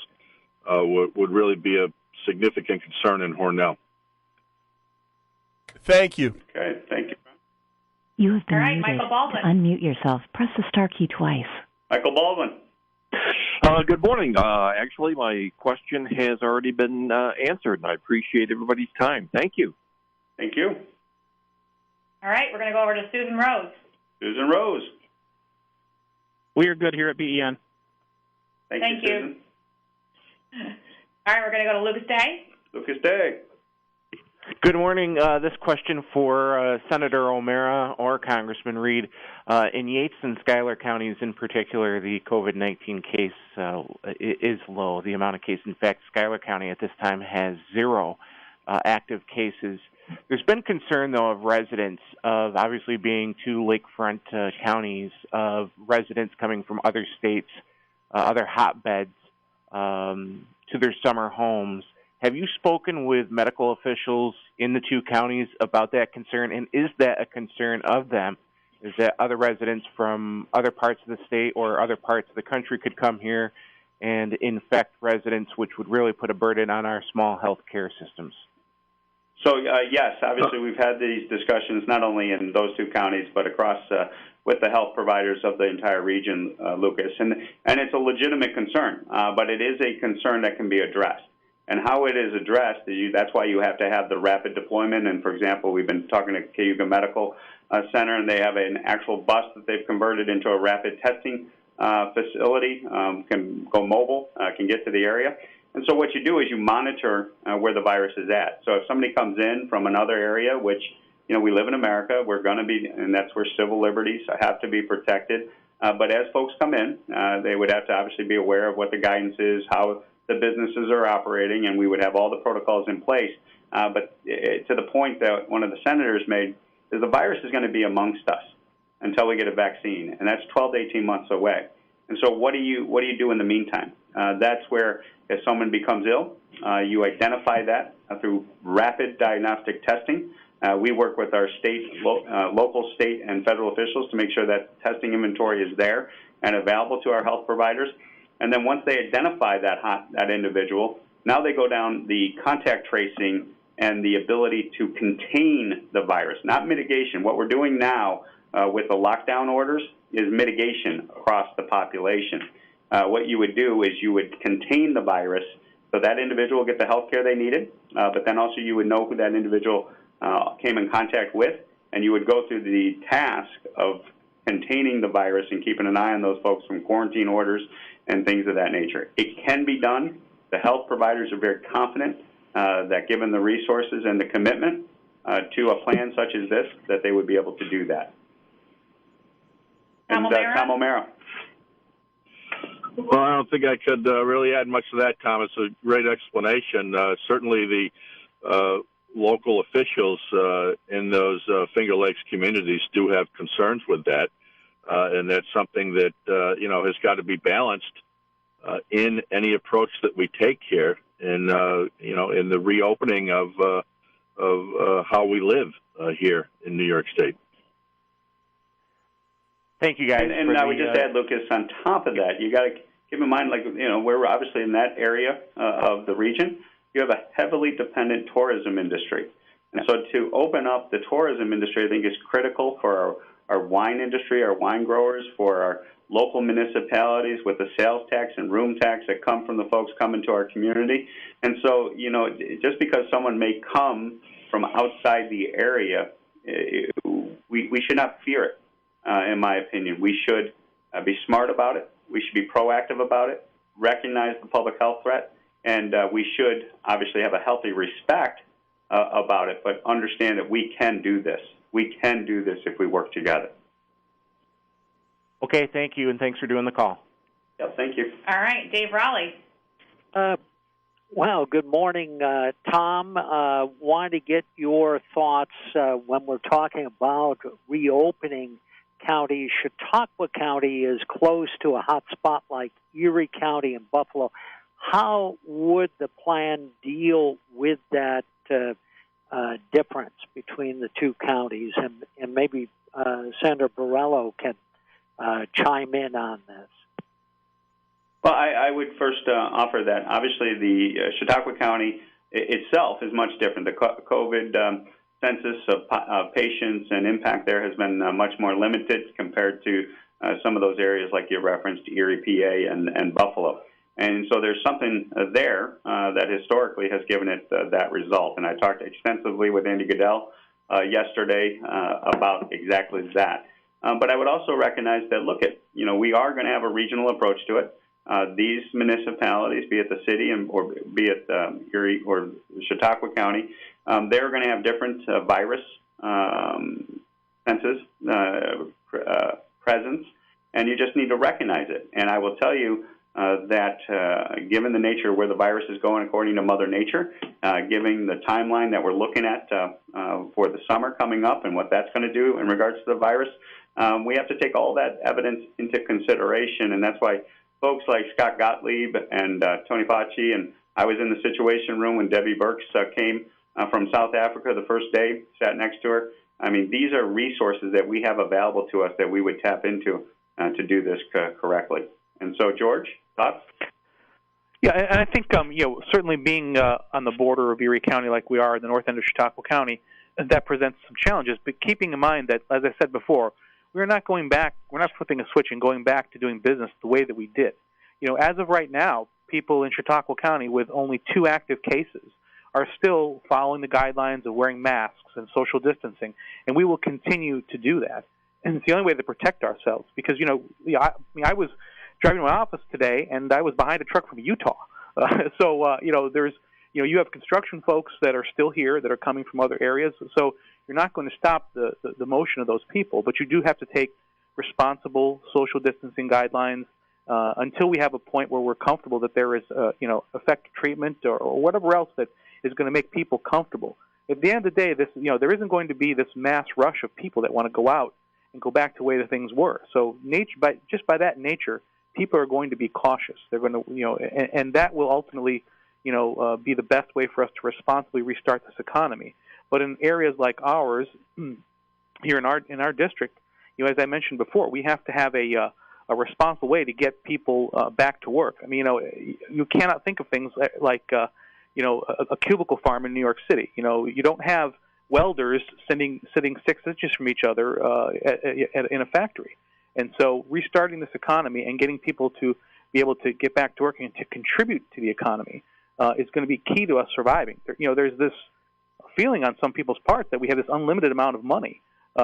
would really be a significant concern in Hornell. Thank you. Okay, thank you. You have been All right, muted. Michael Baldwin. To unmute yourself, press the star key twice. Michael Baldwin. Good morning. Actually, my question has already been answered, and I appreciate everybody's time. Thank you. Thank you. All right, we're going to go over to Susan Rose. Susan Rose. We are good here at BEN. Thank you. Susan. All right, we're going to go to Lucas Day. Lucas Day. Good morning. This question for Senator O'Mara or Congressman Reed. In Yates and Schuyler counties in particular, the COVID-19 case is low, the amount of cases. In fact, Schuyler County at this time has 0 active cases. There's been concern, though, of residents of obviously being 2 lakefront counties, of residents coming from other states, other hotbeds, to their summer homes. Have you spoken with medical officials in the 2 counties about that concern, and is that a concern of them? Is that other residents from other parts of the state or other parts of the country could come here and infect residents, which would really put a burden on our small health care systems? So, yes, obviously we've had these discussions not only in those 2 counties, but across with the health providers of the entire region, Lucas. And it's a legitimate concern, but it is a concern that can be addressed. And how it is addressed, that's why you have to have the rapid deployment. And, for example, we've been talking to Cayuga Medical Center, and they have an actual bus that they've converted into a rapid testing facility, can go mobile, can get to the area. And so what you do is you monitor where the virus is at. So if somebody comes in from another area, which, we live in America, we're going to be, and that's where civil liberties have to be protected. But as folks come in, they would have to obviously be aware of what the guidance is, how the businesses are operating, and we would have all the protocols in place. But to the point that one of the senators made, is the virus is going to be amongst us until we get a vaccine, and that's 12 to 18 months away. And so what do you do in the meantime? That's where if someone becomes ill, you identify that through rapid diagnostic testing. We work with our local, state, and federal officials to make sure that testing inventory is there and available to our health providers. And then once they identify that individual, now they go down the contact tracing and the ability to contain the virus, not mitigation. What we're doing now with the lockdown orders is mitigation across the population. What you would do is you would contain the virus so that individual will get the health care they needed, but then also you would know who that individual came in contact with, and you would go through the task of containing the virus and keeping an eye on those folks from quarantine orders and things of that nature. It can be done. The health providers are very confident that given the resources and the commitment to a plan such as this, that they would be able to do that. Tom O'Mara. Well, I don't think I could really add much to that, Tom. It's a great explanation. Certainly the local officials in those Finger Lakes communities do have concerns with that, and that's something that, has got to be balanced in any approach that we take here in the reopening of how we live here in New York State. Thank you, guys. And I would just add, Lucas, on top of that, you got to keep in mind, we're obviously in that area of the region. You have a heavily dependent tourism industry. And so to open up the tourism industry, I think, is critical for our wine industry, our wine growers, for our local municipalities with the sales tax and room tax that come from the folks coming to our community. And so, just because someone may come from outside the area, we should not fear it. In my opinion, we should be smart about it. We should be proactive about it, recognize the public health threat, and we should obviously have a healthy respect about it, but understand that we can do this. We can do this if we work together. Okay, thank you, and thanks for doing the call. Yeah, thank you. All right, Dave Raleigh. Well, good morning, Tom. Wanted to get your thoughts when we're talking about reopening counties. Chautauqua County is close to a hot spot like Erie County and Buffalo. How would the plan deal with that difference between the 2 counties? And maybe Senator Borrello can chime in on this. Well, I would first offer that obviously the Chautauqua County itself is much different. The COVID census of patients and impact there has been much more limited compared to some of those areas like you referenced, Erie, PA, and Buffalo. And so there's something there that historically has given it that result. And I talked extensively with Andy Goodell yesterday about exactly that. But I would also recognize that, we are going to have a regional approach to it. These municipalities, be it the city or be it Erie or Chautauqua County, they're going to have different virus census presence, and you just need to recognize it. And I will tell you that given the nature of where the virus is going according to Mother Nature, given the timeline that we're looking at for the summer coming up and what that's going to do in regards to the virus, we have to take all that evidence into consideration, and that's why folks like Scott Gottlieb and Tony Fauci, and I was in the Situation Room when Debbie Birx came from South Africa the first day, sat next to her. I mean, these are resources that we have available to us that we would tap into to do this correctly. And so, George, thoughts? Yeah, and I think certainly being on the border of Erie County like we are in the north end of Chautauqua County, that presents some challenges. But keeping in mind that, as I said before, we're not going back. We're not flipping a switch and going back to doing business the way that we did. As of right now, people in Chautauqua County with only 2 active cases are still following the guidelines of wearing masks and social distancing, and we will continue to do that. And it's the only way to protect ourselves because, I was driving to my office today, and I was behind a truck from Utah. There's, you have construction folks that are still here that are coming from other areas. So you're not going to stop the motion of those people, but you do have to take responsible social distancing guidelines until we have a point where we're comfortable that there is, effective treatment or whatever else that is going to make people comfortable. At the end of the day, there isn't going to be this mass rush of people that want to go out and go back to the way the things were. So just by that nature, people are going to be cautious. They're going to, and that will ultimately, be the best way for us to responsibly restart this economy. But in areas like ours, here in our district, as I mentioned before, we have to have a responsible way to get people back to work. I mean, you cannot think of things like a cubicle farm in New York City. You don't have welders sitting 6 inches from each other in a factory. And so restarting this economy and getting people to be able to get back to work and to contribute to the economy is going to be key to us surviving. There's this feeling on some people's parts that we have this unlimited amount of money we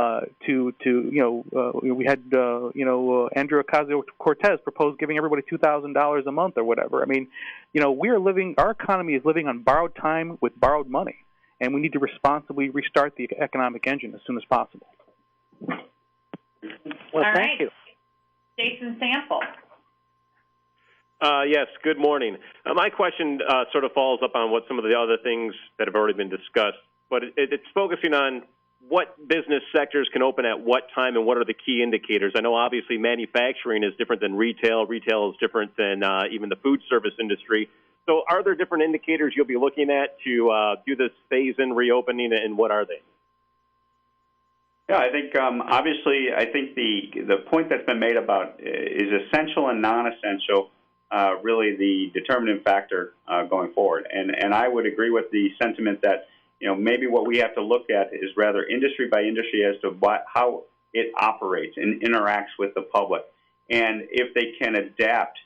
had Andrew Ocasio-Cortez propose giving everybody $2,000 a month or whatever. I mean, our economy is living on borrowed time with borrowed money, and we need to responsibly restart the economic engine as soon as possible. Well, All thank you. Jason Sample. Yes, good morning. My question sort of follows up on what some of the other things that have already been discussed, but it's focusing on what business sectors can open at what time and what are the key indicators. I know obviously manufacturing is different than retail. Retail is different than even the food service industry. So are there different indicators you'll be looking at to do this phase-in reopening, and what are they? Yeah, I think obviously I think the point that's been made about is essential and non-essential really the determining factor going forward. And I would agree with the sentiment that maybe what we have to look at is rather industry by industry as to how it operates and interacts with the public. And if they can adapt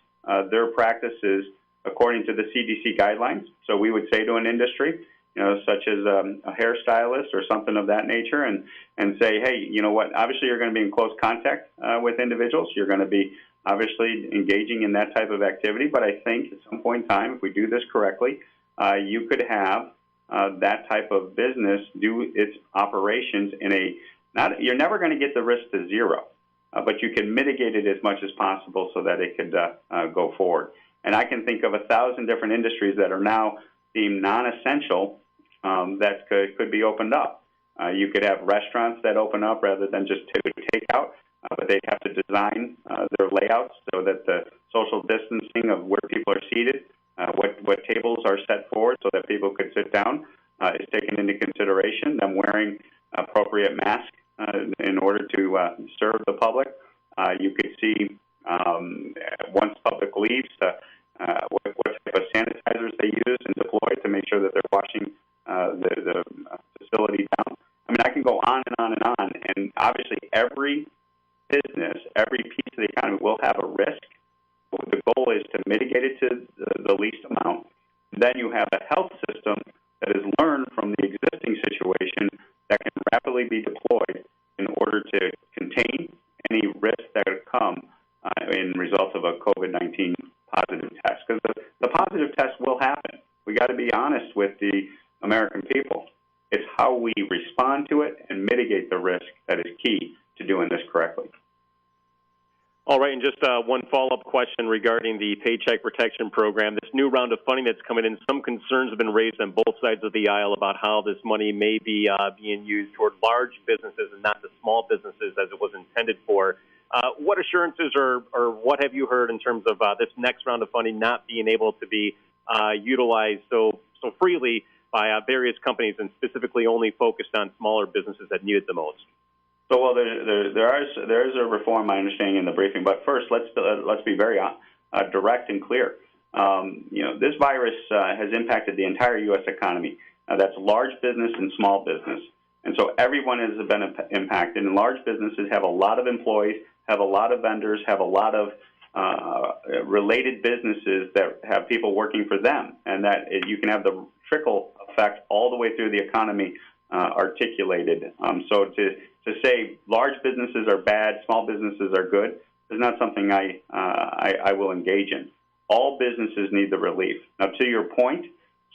their practices according to the CDC guidelines. So we would say to an industry, such as a hairstylist or something of that nature, and say, hey, you know what, obviously you're going to be in close contact with individuals. You're going to be obviously engaging in that type of activity. But I think at some point in time, if we do this correctly, you could have that type of business do its operations you're never going to get the risk to zero, but you can mitigate it as much as possible so that it could go forward. And I can think of 1,000 different industries that are now deemed non-essential that could be opened up. You could have restaurants that open up rather than just takeout, but they have to design their layouts so that the social distancing of where people are seated, what tables are set forward so that people could sit down is taken into consideration, them wearing appropriate masks in order to serve the public. You could see once public leaves, what type of sanitizers they use and deploy to make sure that they're washing the facility down. I mean, I can go on and on and on, and obviously every business, every piece of the economy will have a risk. The goal is to mitigate it to the least amount. Then you have a health system that has learned from the existing situation that can rapidly be deployed in order to contain any risk that could come in results of a COVID-19 positive test. Because the positive test will happen. We got to be honest with the American people. It's how we respond to it and mitigate the risk that is key to doing this correctly. All right, and just one follow-up question regarding the Paycheck Protection Program. This new round of funding that's coming in, some concerns have been raised on both sides of the aisle about how this money may be being used toward large businesses and not the small businesses as it was intended for. What assurances or what have you heard in terms of this next round of funding not being able to be utilized so freely by various companies and specifically only focused on smaller businesses that need it the most? So, well, there is a reform, my understanding, in the briefing. But first, let's be very direct and clear. This virus has impacted the entire U.S. economy. That's large business and small business, and so everyone has been impacted. And large businesses have a lot of employees, have a lot of vendors, have a lot of related businesses that have people working for them, and that you can have the trickle effect all the way through the economy articulated. So to say large businesses are bad, small businesses are good, is not something I will engage in. All businesses need the relief. Now, to your point,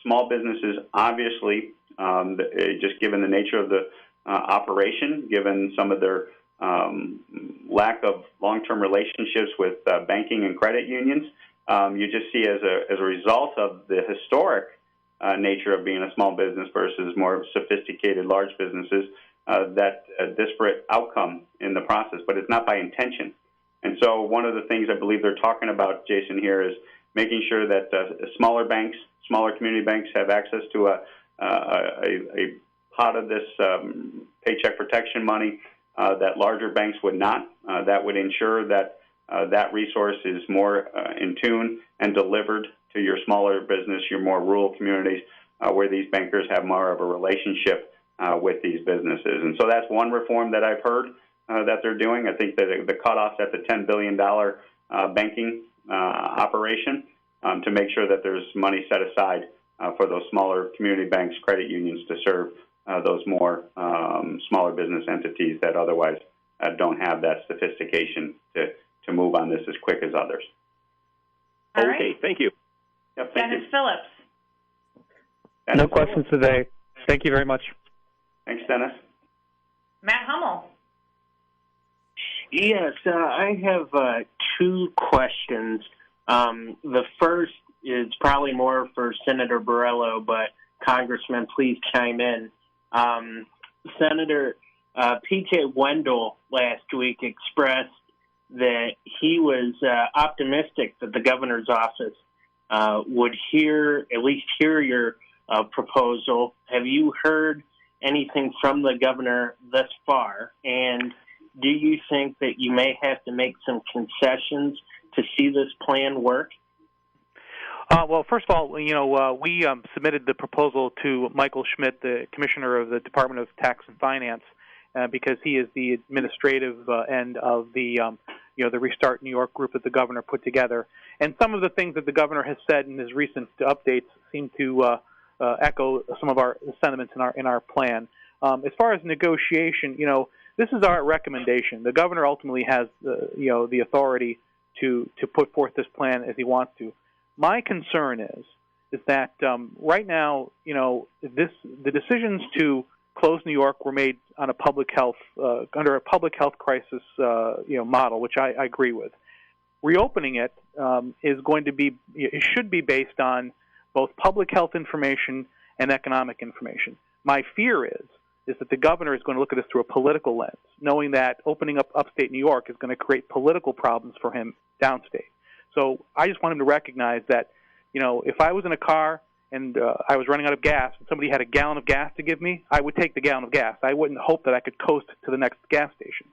small businesses obviously, just given the nature of the operation, given some of their lack of long-term relationships with banking and credit unions, you just see as a result of the historic nature of being a small business versus more sophisticated large businesses, that disparate outcome in the process, but it's not by intention. And so one of the things I believe they're talking about, Jason, here is making sure that smaller banks, smaller community banks have access to a pot of this paycheck protection money that larger banks would not. That would ensure that that resource is more in tune and delivered to your smaller business, your more rural communities, where these bankers have more of a relationship with these businesses. And so that's one reform that I've heard that they're doing. I think that the cutoff's at the $10 billion banking operation to make sure that there's money set aside for those smaller community banks, credit unions to serve those more smaller business entities that otherwise don't have that sophistication to move on this as quick as others. All okay, right. thank you. Yep, thank Dennis you. Phillips. Dennis No questions today. Thank you very much. Thanks, Dennis. Matt Hummel. Yes, I have two questions. The first is probably more for Senator Borrello, but Congressman, please chime in. Senator P.J. Wendell last week expressed that he was optimistic that the governor's office would at least hear your proposal. Have you heard anything from the governor thus far? And do you think that you may have to make some concessions to see this plan work? Well, first of all, we submitted the proposal to Michael Schmidt, the Commissioner of the Department of Tax and Finance, because he is the administrative end of the Restart New York group that the governor put together. And some of the things that the governor has said in his recent updates seem to echo some of our sentiments in our plan. As far as negotiation, this is our recommendation. The governor ultimately has the authority to put forth this plan as he wants to. My concern is that right now, the decisions to close New York were made on a public health under a public health crisis model, which I agree with. Reopening it is going to be it should be based on both public health information and economic information. My fear is that the governor is going to look at this through a political lens, knowing that opening up upstate New York is going to create political problems for him downstate. So I just want him to recognize that, if I was in a car and I was running out of gas, and somebody had a gallon of gas to give me, I would take the gallon of gas. I wouldn't hope that I could coast to the next gas station.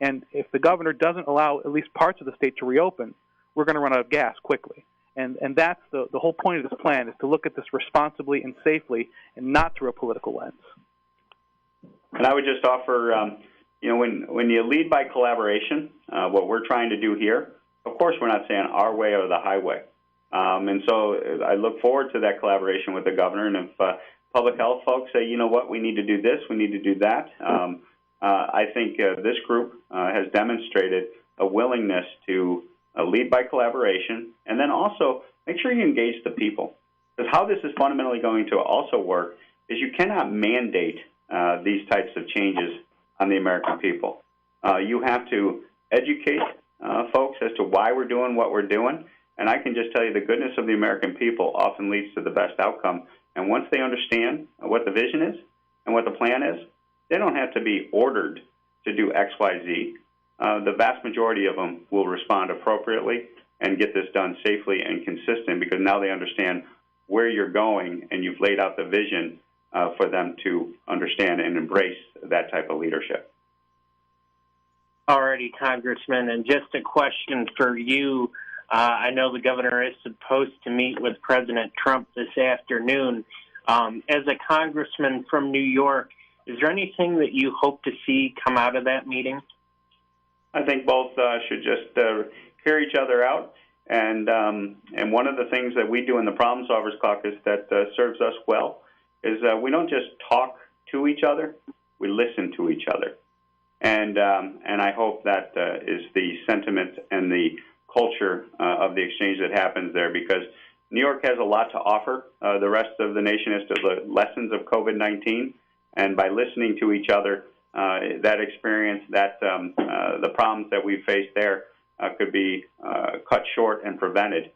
And if the governor doesn't allow at least parts of the state to reopen, we're going to run out of gas quickly. And that's the whole point of this plan, is to look at this responsibly and safely and not through a political lens. And I would just offer, when you lead by collaboration, what we're trying to do here, of course we're not saying our way or the highway. And so I look forward to that collaboration with the governor. And if public health folks say, you know what, we need to do this, we need to do that, I think this group has demonstrated a willingness to lead by collaboration, and then also make sure you engage the people. Because how this is fundamentally going to also work is you cannot mandate these types of changes on the American people. You have to educate folks as to why we're doing what we're doing, and I can just tell you the goodness of the American people often leads to the best outcome. And once they understand what the vision is and what the plan is, they don't have to be ordered to do X, Y, Z. The vast majority of them will respond appropriately and get this done safely and consistent, because now they understand where you're going and you've laid out the vision for them to understand and embrace that type of leadership. Alrighty, Congressman, and just a question for you. I know the governor is supposed to meet with President Trump this afternoon. As a congressman from New York, is there anything that you hope to see come out of that meeting? I think both should just hear each other out. And one of the things that we do in the Problem Solvers Caucus that serves us well is we don't just talk to each other, we listen to each other. And I hope that is the sentiment and the culture of the exchange that happens there, because New York has a lot to offer the rest of the nation as to the lessons of COVID-19. And by listening to each other, that experience, the problems that we face there could be cut short and prevented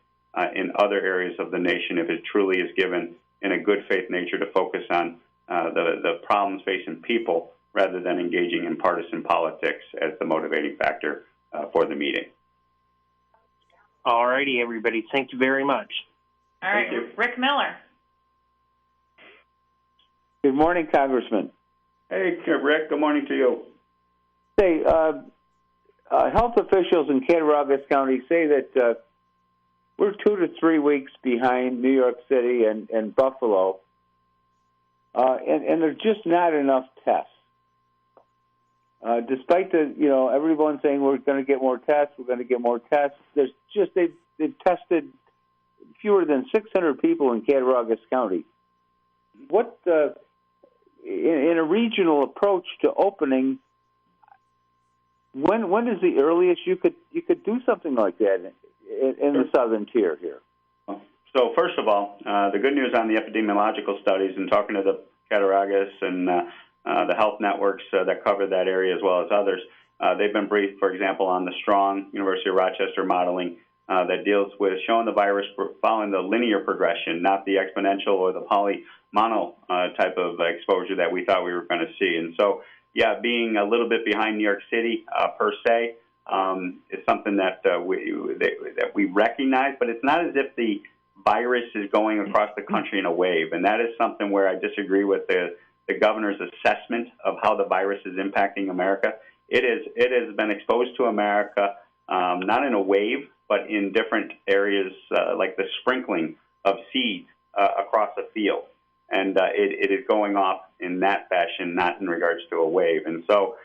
in other areas of the nation if it truly is given in a good faith nature to focus on the problems facing people rather than engaging in partisan politics as the motivating factor for the meeting. All righty, everybody. Thank you very much. All right, Rick Miller. Good morning, Congressman. Hey, Rick. Good morning to you. Say, health officials in Cattaraugus County say that we're 2 to 3 weeks behind New York City and Buffalo, and there's just not enough tests. Despite everyone saying we're going to get more tests, there's just they've tested fewer than 600 people in Cattaraugus County. What in a regional approach to opening, when is the earliest you could do something like that in the southern tier here? So first of all, the good news on the epidemiological studies and talking to the Cattaraugus and the health networks that cover that area as well as others, they've been briefed, for example, on the strong University of Rochester modeling that deals with showing the virus following the linear progression, not the exponential or the polymono type of exposure that we thought we were going to see. And so, yeah, being a little bit behind New York City per se is something that we recognize, but it's not as if the virus is going across the country in a wave. And that is something where I disagree with the governor's assessment of how the virus is impacting America. It has been exposed to America, not in a wave, but in different areas like the sprinkling of seeds across a field. And it is going off in that fashion, not in regards to a wave. And so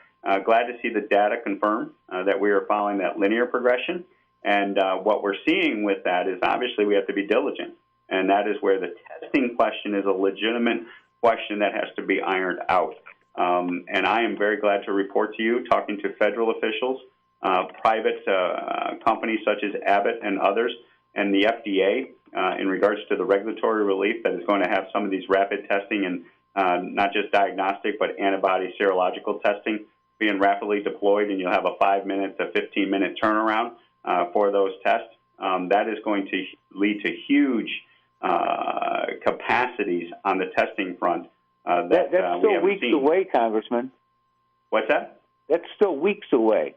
glad to see the data confirm that we are following that linear progression. And what we're seeing with that is obviously we have to be diligent. And that is where the testing question is a legitimate question that has to be ironed out. And I am very glad to report to you, talking to federal officials, private companies such as Abbott and others, and the FDA in regards to the regulatory relief that is going to have some of these rapid testing and not just diagnostic, but antibody serological testing being rapidly deployed, and you'll have a 5-minute to 15-minute turnaround for those tests. That is going to lead to huge capacities on the testing front. That's still weeks away, Congressman. What's that? That's still weeks away.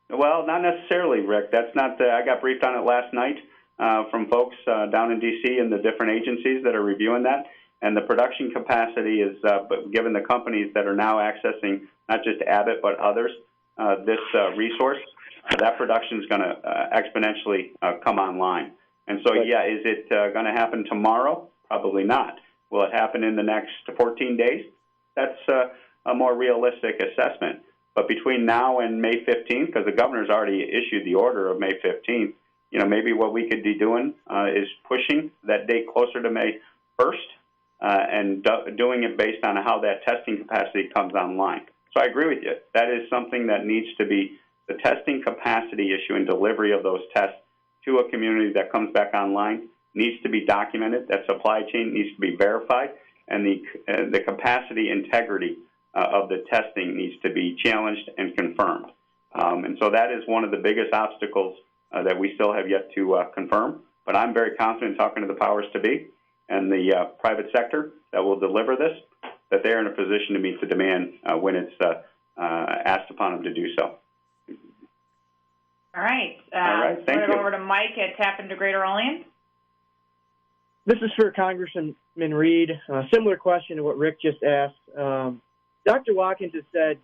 Well, not necessarily, Rick. That's not. I got briefed on it last night. from folks down in D.C. and the different agencies that are reviewing that. And the production capacity is, given the companies that are now accessing not just Abbott but others, this resource, that production is going to exponentially come online. And so, yeah, is it going to happen tomorrow? Probably not. Will it happen in the next 14 days? That's a more realistic assessment. But between now and May 15th, because the governor's already issued the order of May 15th, maybe what we could be doing is pushing that date closer to May 1st and doing it based on how that testing capacity comes online. So I agree with you. That is something that needs to be the testing capacity issue and delivery of those tests to a community that comes back online needs to be documented. That supply chain needs to be verified, and the capacity integrity of the testing needs to be challenged and confirmed. And so that is one of the biggest obstacles that we still have yet to confirm. But I'm very confident talking to the powers to be and the private sector that will deliver this, that they're in a position to meet the demand when it's asked upon them to do so. All right. All right, thank you. Over to Mike at Tappan to Greater Olean. This is for Congressman Reed. Similar question to what Rick just asked. Dr. Watkins has said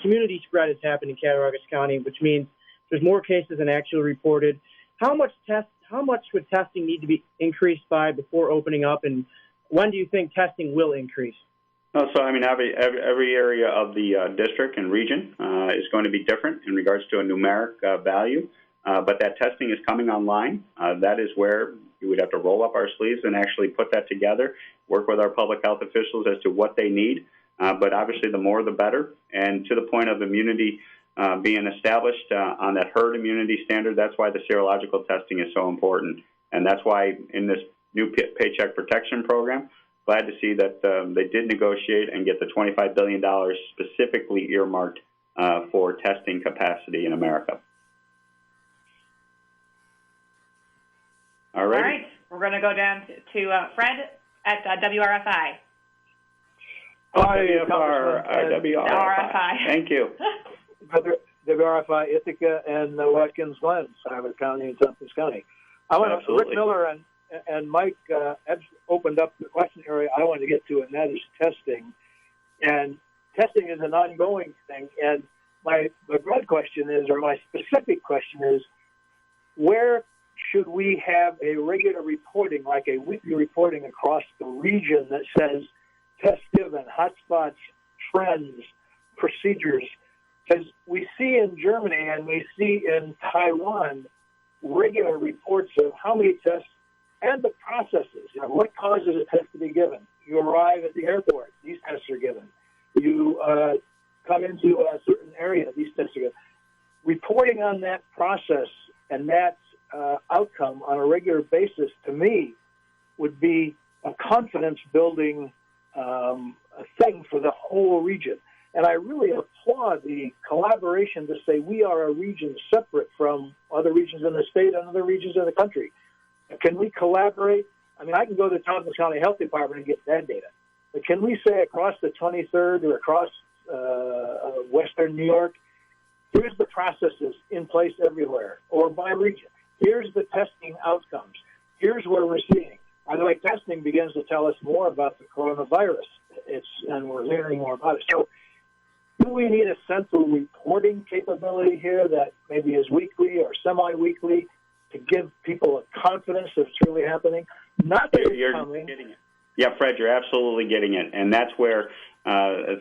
community spread has happened in Cattaraugus County, which means there's more cases than actually reported. How much would testing need to be increased by before opening up, and when do you think testing will increase? So, I mean, every area of the district and region is going to be different in regards to a numeric value, but that testing is coming online. That is where we would have to roll up our sleeves and actually put that together, work with our public health officials as to what they need, but obviously the more the better. And to the point of immunity being established on that herd immunity standard, that's why the serological testing is so important. And that's why in this new Paycheck Protection Program, glad to see that they did negotiate and get the $25 billion specifically earmarked for testing capacity in America. All right. All right. We're going to go down to Fred at WRFI. Hi, WRFI. Thank you. WRFI, Ithaca, and Watkins Glen, Schuyler County and Tompkins County. I want to, Rick Miller and Mike opened up the question area I want to get to, and that is testing. And testing is an ongoing thing. And my broad question is, or my specific question is, where should we have a regular reporting, like a weekly reporting across the region that says test given, hotspots, trends, procedures? Because we see in Germany and we see in Taiwan regular reports of how many tests and the processes. What causes a test to be given? You arrive at the airport, these tests are given. You come into a certain area, these tests are given. Reporting on that process and that outcome on a regular basis, to me, would be a confidence-building thing for the whole region. And I really applaud the collaboration to say we are a region separate from other regions in the state and other regions in the country. Can we collaborate? I mean, I can go to the Tompkins County Health Department and get that data. But can we say across the 23rd or across Western New York, here's the processes in place everywhere, or by region. Here's the testing outcomes. Here's where we're seeing. By the way, testing begins to tell us more about the coronavirus. And we're hearing more about it. So do we need a central reporting capability here that maybe is weekly or semi-weekly to give people a confidence that it's really happening? Not that it's coming. Getting it. Yeah, Fred, you're absolutely getting it. And that's where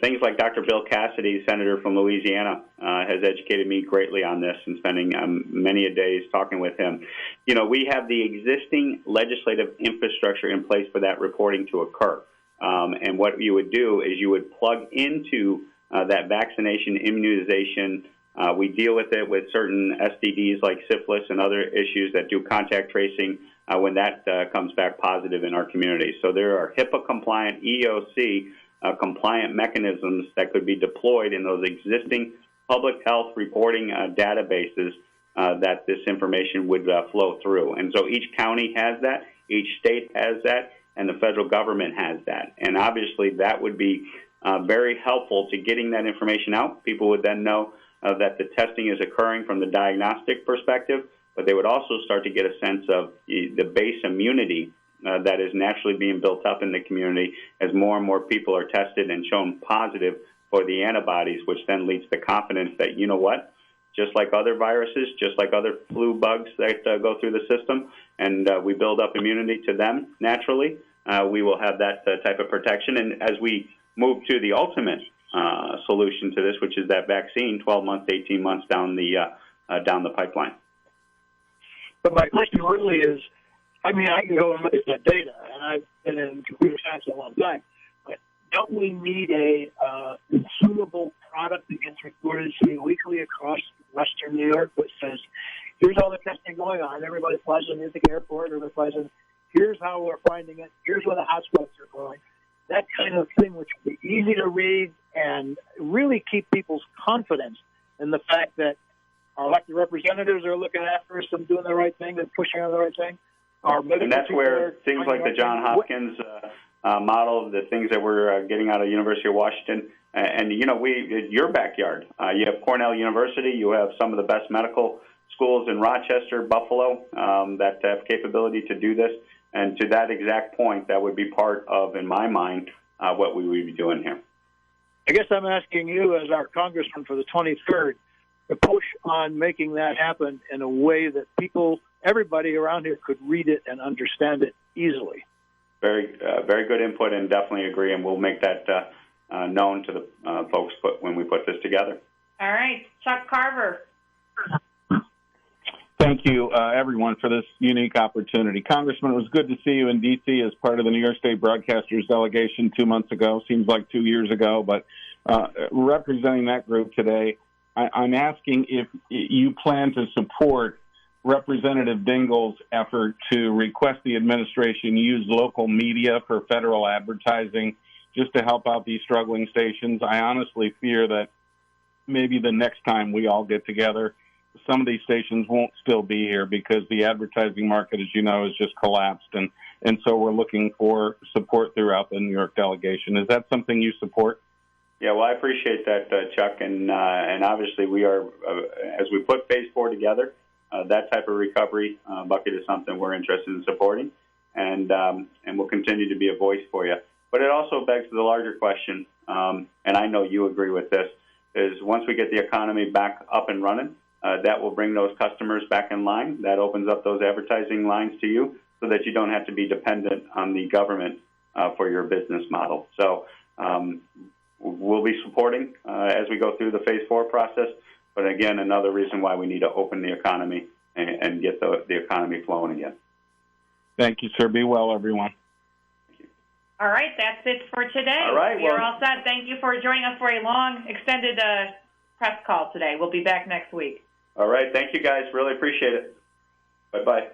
things like Dr. Bill Cassidy, senator from Louisiana, has educated me greatly on this and spending many a days talking with him. You know, we have the existing legislative infrastructure in place for that reporting to occur. And what you would do is you would plug into that vaccination, immunization. We deal with it with certain STDs like syphilis and other issues that do contact tracing when that comes back positive in our community. So there are HIPAA-compliant, EOC compliant mechanisms that could be deployed in those existing public health reporting databases that this information would flow through. And so each county has that, each state has that, and the federal government has that. And obviously that would be very helpful to getting that information out. People would then know that the testing is occurring from the diagnostic perspective, but they would also start to get a sense of the base immunity that is naturally being built up in the community as more and more people are tested and shown positive for the antibodies, which then leads to confidence that, you know what, just like other viruses, just like other flu bugs that go through the system, and we build up immunity to them naturally, we will have that type of protection. And as we move to the ultimate solution to this, which is that vaccine, 12 months, 18 months down the pipeline. But my question really is, I mean, I can go and look at that data, and I've been in computer science a long time, but don't we need a consumable product that gets reported to me weekly across Western New York, which says, here's all the testing going on, everybody flies in at the airport, everybody flies in, here's how we're finding it, here's where the hotspots are going. That kind of thing, which would be easy to read and really keep people's confidence in the fact that our elected representatives are looking after us and doing the right thing and pushing on the right thing. And that's where things like the Johns Hopkins model, the things that we're getting out of the University of Washington, and you know, your backyard. You have Cornell University. You have some of the best medical schools in Rochester, Buffalo, that have capability to do this. And to that exact point, that would be part of, in my mind, what we would be doing here. I guess I'm asking you, as our congressman for the 23rd, to push on making that happen in a way that people, everybody around here could read it and understand it easily. Very good input, and definitely agree, and we'll make that known to the folks when we put this together. All right, Chuck Carver. Thank you, everyone, for this unique opportunity. Congressman, it was good to see you in D.C. as part of the New York State Broadcasters delegation 2 months ago. Seems like 2 years ago, but representing that group today, I'm asking if you plan to support Representative Dingell's effort to request the administration use local media for federal advertising just to help out these struggling stations. I honestly fear that maybe the next time we all get together, some of these stations won't still be here because the advertising market, as you know, has just collapsed. And so we're looking for support throughout the New York delegation. Is that something you support? Yeah, well, I appreciate that, Chuck. And obviously we are, as we put Phase 4 together, that type of recovery bucket is something we're interested in supporting. And we'll continue to be a voice for you. But it also begs the larger question, and I know you agree with this, is once we get the economy back up and running, that will bring those customers back in line. That opens up those advertising lines to you so that you don't have to be dependent on the government for your business model. So we'll be supporting as we go through the Phase 4 process. But again, another reason why we need to open the economy and get the economy flowing again. Thank you, sir. Be well, everyone. All right, that's it for today. All right, You're all set. Thank you for joining us for a long, extended press call today. We'll be back next week. All right. Thank you, guys. Really appreciate it. Bye-bye.